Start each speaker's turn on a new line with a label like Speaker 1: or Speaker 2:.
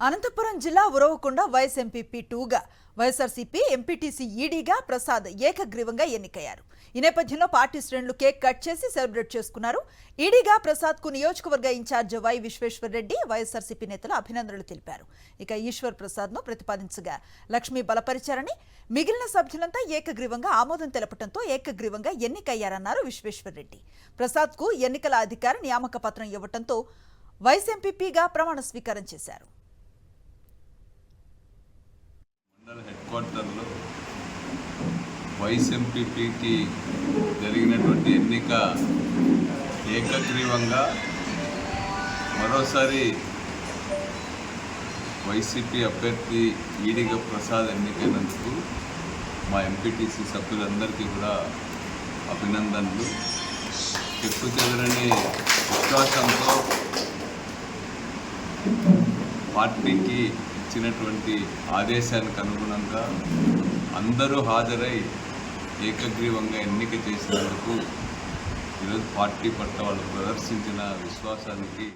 Speaker 1: అనంతపురం జిల్లా Uravakonda vice MPP 2గా YSRCP MPTC ఈడీగా ప్రసాద్ ఏకగ్రీవంగా ఎన్నికయ్యారు. ఈ నేపథ్యంలో పార్టీ శ్రేణులు కేక్ కట్ చేసి సెలబ్రేట్ చేసుకున్నారు. ఈడీగా ప్రసాద్ కు నియోజకవర్గ ఇన్ఛార్జ్ వై విశ్వేశ్వర్ రెడ్డి వైఎస్ఆర్సీపీ నేతలు అభినందనలు తెలిపారు. ఇక ఈశ్వర్ ప్రసాద్ ను ప్రతిపాదించగా లక్ష్మి బలపరిచారని, మిగిలిన సభ్యులంతా ఏకగ్రీవంగా ఆమోదం తెలపడంతో ఏకగ్రీవంగా ఎన్నికయ్యారన్నారు విశ్వేశ్వర్ రెడ్డి. ప్రసాద్ కు ఎన్నికల అధికార నియామక పత్రం ఇవ్వడంతో వైఎస్ ఎంపీపీగా ప్రమాణ స్వీకారం చేశారు.
Speaker 2: హెడ్ క్వార్టర్లో వైస్ ఎంపీపీకి జరిగినటువంటి ఎన్నిక ఏకగ్రీవంగా మరోసారి వైసీపీ అభ్యర్థి ఈడిగా ప్రసాద్ ఎన్నికైనందుకు మా ఎంపీటీసీ సభ్యులందరికీ కూడా అభినందనలు. ఎక్కువ చెదరని విశ్వాసంతో పార్టీకి ఇచ్చినటువంటి ఆదేశానికి అనుగుణంగా అందరూ హాజరై ఏకగ్రీవంగా ఎన్నిక చేసినందుకు ఈరోజు పార్టీ పట్ల వాళ్ళు ప్రదర్శించిన విశ్వాసానికి